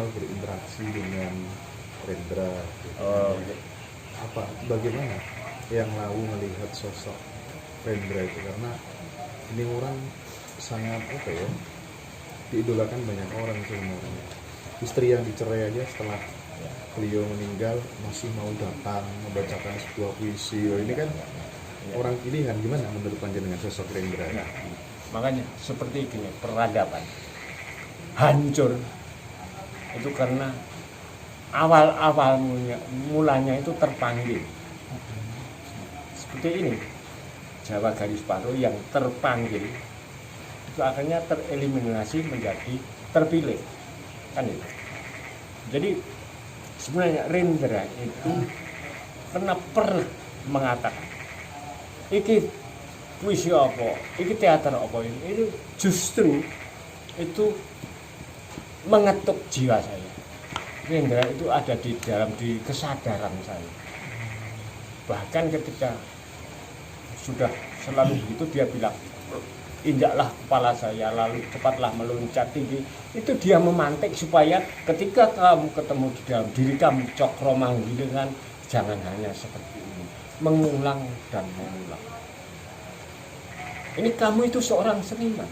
kenal berinteraksi dengan Rendra gitu. Oh, Apa bagaimana yang Lawu melihat sosok Rendra itu, karena ini orang sangat apa ya, diidolakan banyak orang sebenarnya. Istri yang dicerai aja setelah beliau meninggal masih mau datang membacakan sebuah puisi. Oh, ini kan orang pilihan. Gimana menurut panjenengan sosok Rendra? nah, makanya seperti gini, peradaban hancur itu karena awal mulanya itu terpanggil. Seperti ini, Jawa garis paruh yang terpanggil itu akhirnya tereliminasi menjadi terpilih, kan itu. Jadi sebenarnya Rendra itu pernah mengatakan iki puisi apa, iki teater apa, ini itu justru itu mengetuk jiwa saya. Rendra itu ada di dalam di kesadaran saya. Bahkan ketika sudah selalu begitu dia bilang, injaklah kepala saya lalu cepatlah meloncat tinggi. Itu dia memantik supaya ketika kamu ketemu di dalam diri kamu Cokromanggil kan, jangan hanya seperti ini, mengulang dan mengulang. Ini kamu itu seorang seniman.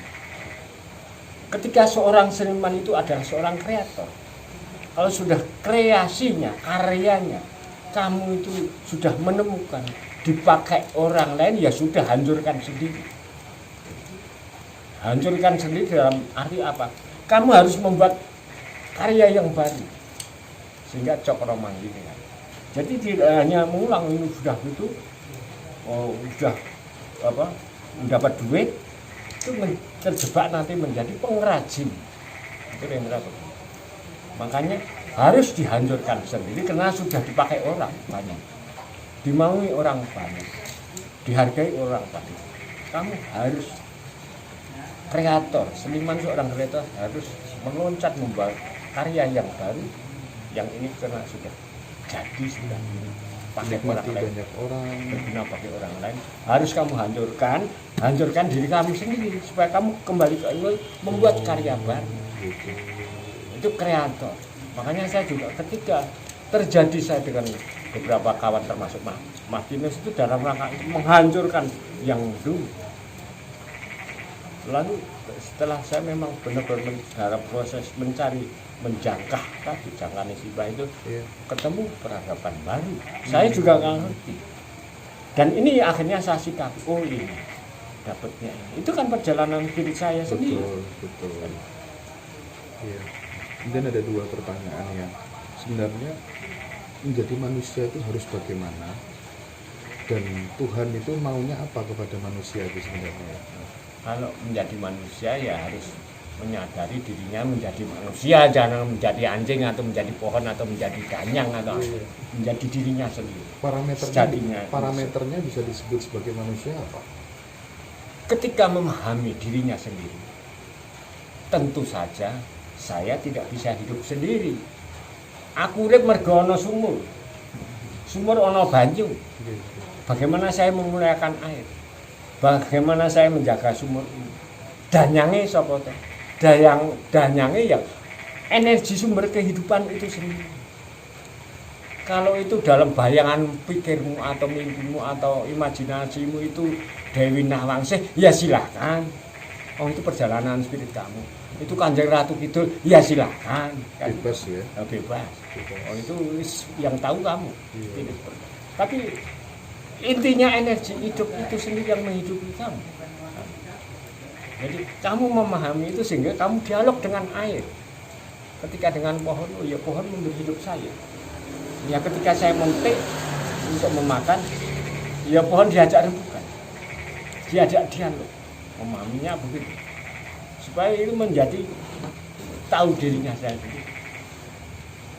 Ketika seorang seniman itu adalah seorang kreator. Kalau sudah kreasinya, karyanya, kamu itu sudah menemukan, dipakai orang lain, ya sudah, hancurkan sendiri. Hancurkan sendiri dalam arti apa? Kamu harus membuat karya yang baru. Sehingga Cokromanggil kan. Jadi tidak hanya mengulang, ini sudah gitu, sudah apa, mendapat duit, itu terjebak nanti menjadi pengrajin. Itu Rendra. Makanya harus dihancurkan sendiri karena sudah dipakai orang banyak, dimaui orang banyak, dihargai orang banyak. Kamu harus kreator, seniman, seorang kreator harus meloncat membuat karya yang baru, yang ini karena sudah jadi, sudah pakai orang lain, banyak orang, berguna bagi orang lain, harus kamu hancurkan diri kamu sendiri supaya kamu kembali ke Allah membuat karya baru. Itu kreator. Makanya saya juga ketika terjadi saya dengan beberapa kawan termasuk Mas Dimas itu dalam rangka itu menghancurkan yang dulu. Lalu setelah saya memang benar-benar dalam proses mencari, menjangkah tadi jangkauan Siba itu, ketemu peradaban baru. Saya juga nggak ngerti. Dan ini akhirnya saya sikap, oh ini dapatnya ini. Itu kan perjalanan diri saya sendiri. Betul. Iya. Kemudian ada dua pertanyaan yang sebenarnya menjadi manusia itu harus bagaimana, dan Tuhan itu maunya apa kepada manusia itu sebenarnya. Kalau menjadi manusia ya harus menyadari dirinya menjadi manusia, jangan menjadi anjing atau menjadi pohon atau menjadi ganyang atau menjadi dirinya sendiri. Parameternya bisa disebut sebagai manusia apa? Ketika memahami dirinya sendiri, tentu saja saya tidak bisa hidup sendiri. Aku urip mergo ana sumur ana banyu. Bagaimana saya memuliakan air? Bagaimana saya menjaga sumur ini? Danyange sapa teh? Danyange ya energi sumber kehidupan itu sendiri. Kalau itu dalam bayangan pikirmu atau mimpimu atau imajinasimu itu Dewi Nawangsih, ya silahkan. Oh, itu perjalanan spirit kamu. Itu Kanjeng Ratu Kidul, ya silahkan. Kan? Bebas ya? Bebas. Oh, itu yang tahu kamu. Iya. Tapi intinya energi hidup itu sendiri yang menghidupi kamu. Jadi kamu memahami itu sehingga kamu dialog dengan air. Ketika dengan pohon, oh ya pohon memberi hidup saya. Ya ketika saya memetik untuk memakan, ya pohon diajak rebukan, diajak dialog. Memahaminya begitu. Supaya itu menjadi tahu dirinya saya sendiri.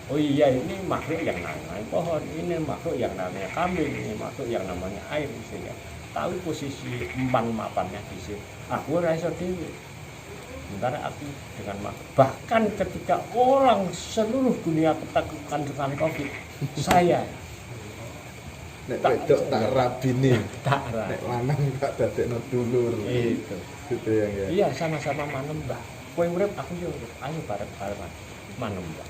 Oh iya, ini makhluk yang namanya pohon, ini makhluk yang namanya kambing, ini makhluk yang namanya air, sehingga tahu posisi mapannya di sini. Aku rasa dewi. Sementara aku dengan makhluk. Bahkan ketika orang seluruh dunia ketakutan dengan COVID, saya nek wedok tak rabine, tak rab. Nek lanang tak dadekno dulur. Itu. Gitu ya. Iya, sama-sama manembah. Kowe urip, aku yo urip. Ayo bareng-bareng. manem Pak.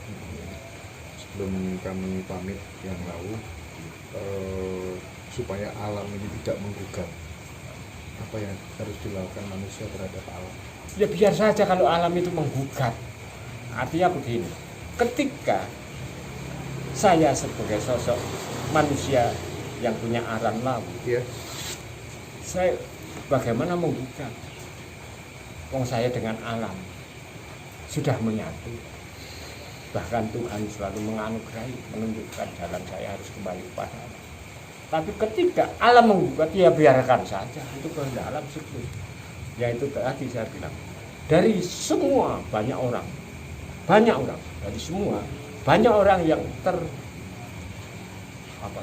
Sebelum kami pamit yang lalu, supaya alam ini tidak menggugat, apa yang harus dilakukan manusia terhadap alam? Ya biar saja kalau alam itu menggugat. Artinya begini, ketika saya sebagai sosok manusia yang punya aran lawu, Ya. saya bagaimana menggugat? Wong saya dengan alam sudah menyatu. Bahkan Tuhan selalu menganugerahi, menunjukkan jalan saya harus kembali kepada Allah. Tapi ketika alam menggugat, ya biarkan saja, itu kehendak alam siklus. Yaitu tadi saya bilang, dari semua banyak orang, dari semua banyak orang yang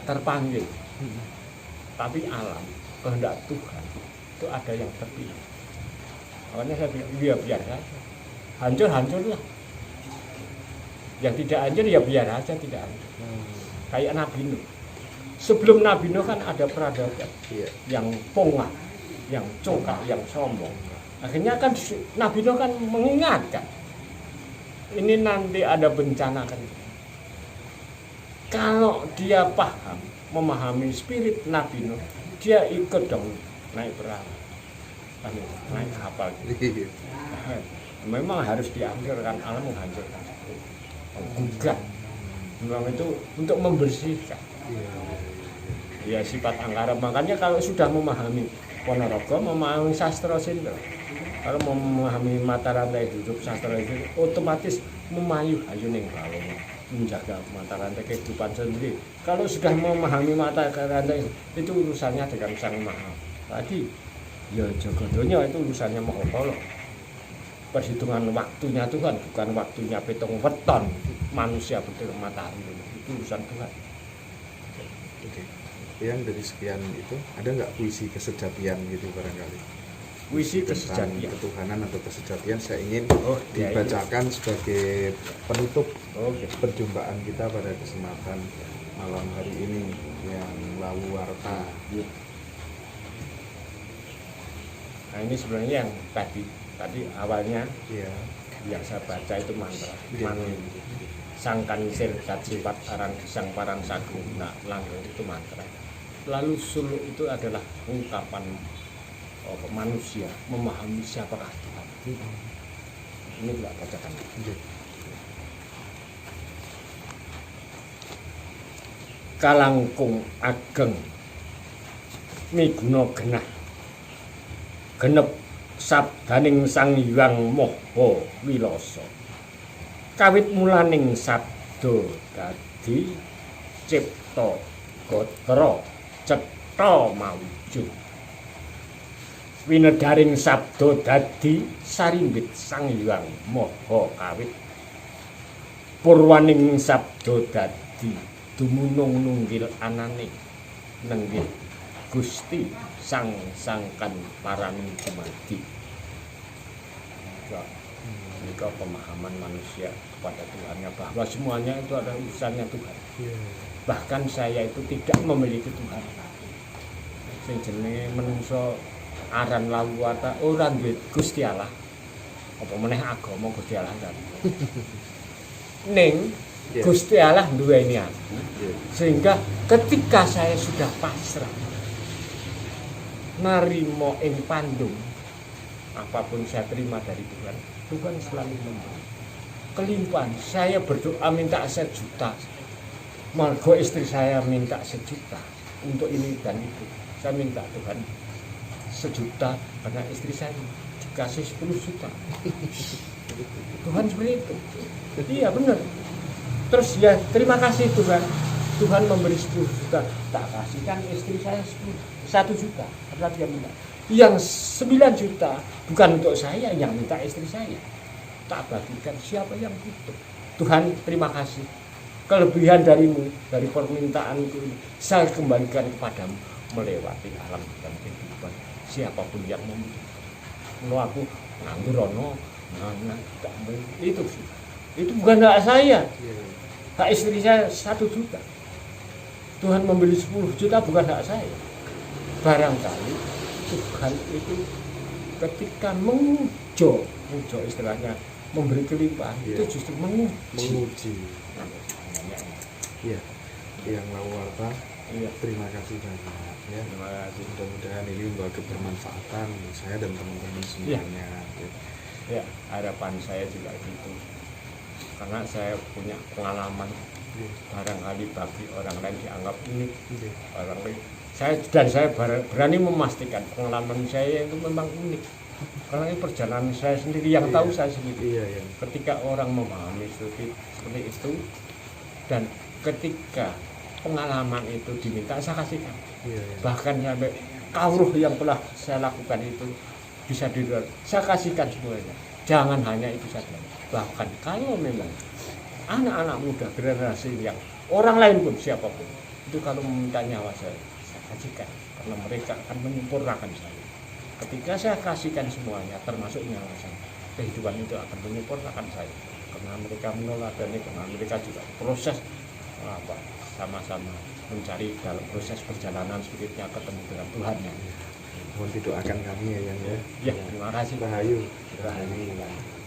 terpanggil. Tapi alam, kehendak Tuhan itu ada yang terpilih. Makanya saya bilang, ya biar saja, hancur-hancurlah. Yang tidak hancur ya biar aja tidak hancur. Kayak Nabi Nuh. Sebelum Nabi Nuh kan ada peradaban yang pongah, yang congkak, yang sombong. Akhirnya kan Nabi Nuh kan mengingatkan, ini nanti ada bencana kan. Kalau dia paham, memahami spirit Nabi Nuh, dia ikut dong naik perahu, naik kapal. Memang harus dihancurkan, alam menghancurkan, menggugat. Memang itu untuk membersihkan. Ya sifat angkara. Makanya kalau sudah memahami Ponorogo, memahami sastra Sindro, kalau memahami mata rantai hidup sastra itu otomatis memayu ayuning kalau menjaga mata rantai kehidupan sendiri. Kalau sudah memahami mata rantai itu urusannya dengan Sang Maha. Tadi ya Jogodonya itu urusannya Maha Kala. Perhitungan waktunya Tuhan, bukan waktunya petung weton manusia betul matahari itu urusan Tuhan. Oke. Yang dari sekian itu ada nggak puisi kesejatian gitu barangkali? Puisi Tentang kesejatian. ketuhanan atau kesejatian saya ingin Ya, dibacakan sebagai penutup Oke. perjumpaan kita pada kesempatan malam hari ini yang lawu warta. Nah ini sebenarnya yang tadi awalnya Iya. yang saya baca itu mantra. Iya. Sangkan sir sifat aran gesang parang sagung langgeng itu mantra. Lalu suluk itu adalah ungkapan manusia memahami siapakah Tuhan. Ini tidak bacakan. Kalangkung ageng migna genah genep sabdaning Sang Hyang Maha Wilasa. Kawit mulaning sabda dadi cipta gatra cetha mawujud. Winedaring sabda dadi sarimbit Sang Hyang Maha Kawit. Purwaning sabda dadi dumunung nunggil anane nenggih Gusti sang sangkan paraning dumadi. Ini pemahaman manusia kepada Tuhannya bahwa semuanya itu adalah urusannya Tuhan. Bahkan saya itu tidak memiliki Tuhan. Sing jenenge menungso aran lawu warta ora duwe Gusti Allah. Apa meneh agama Gusti Allah kan. Ning Gusti Allah duweni aku. Sehingga ketika saya sudah pasrah narimo ing pandung, apapun saya terima dari Tuhan, Tuhan selalu memberi kelimpahan. Saya berdoa minta 1 juta, margo istri saya minta 1 juta untuk ini dan itu. Saya minta Tuhan 1 juta karena istri saya dikasih 10 juta. Tuhan seperti itu. Iya benar. Terus ya terima kasih Tuhan. Tuhan memberi 10 juta, tak kasihkan istri saya 1 juta karena dia minta. Yang 9 juta bukan untuk saya, yang minta istri saya. Tak bagikan siapa yang butuh. Tuhan terima kasih. Kelebihan darimu, dari permintaanku ini, saya kembalikan kepadamu melewati alam dan kehidupan. Siapapun yang membutuhkan. Kalau aku nganggur ono, itu sih. Itu bukan hak saya. Hak istri saya 1 juta. Tuhan membeli 10 juta bukan hak saya. Barangkali Tuhan itu ketika mengujo istilahnya memberi kelimpahan, Iya. itu justru menguji. menguji. Iya, yang Lawu Warta, Iya, terima kasih banyak ya. terima kasih. Mudah-mudahan ini membawa kebermanfaatan saya dan teman-teman semuanya. Ya. Ya, harapan saya juga gitu. Karena saya punya pengalaman, Iya. barangkali bagi orang lain dianggap unik, Iya. orang lain. Saya berani memastikan pengalaman saya itu memang unik. Karena ini perjalanan saya sendiri, yang tahu saya sendiri. Iya, iya. Ketika orang memahami seperti itu, dan ketika pengalaman itu diminta, saya kasihkan. Iya, iya. Bahkan sampai kawruh yang telah saya lakukan itu bisa diluar, saya kasihkan semuanya. Jangan hanya itu saja. Bahkan kalau memang anak-anak muda generasi yang orang lain pun siapapun itu kalau meminta nyawa saya kasihkan, karena mereka akan menyempurnakan saya. Ketika saya kasihkan semuanya termasuk nyawa saya, kehidupan itu akan menyempurnakan saya, karena mereka meneladani, karena mereka juga proses sama-sama mencari dalam proses perjalanan spiritnya ketemu dengan Tuhan. Mohon didoakan kami ya, Yang ya. Ya, terima kasih. Rahayu. Rahayu.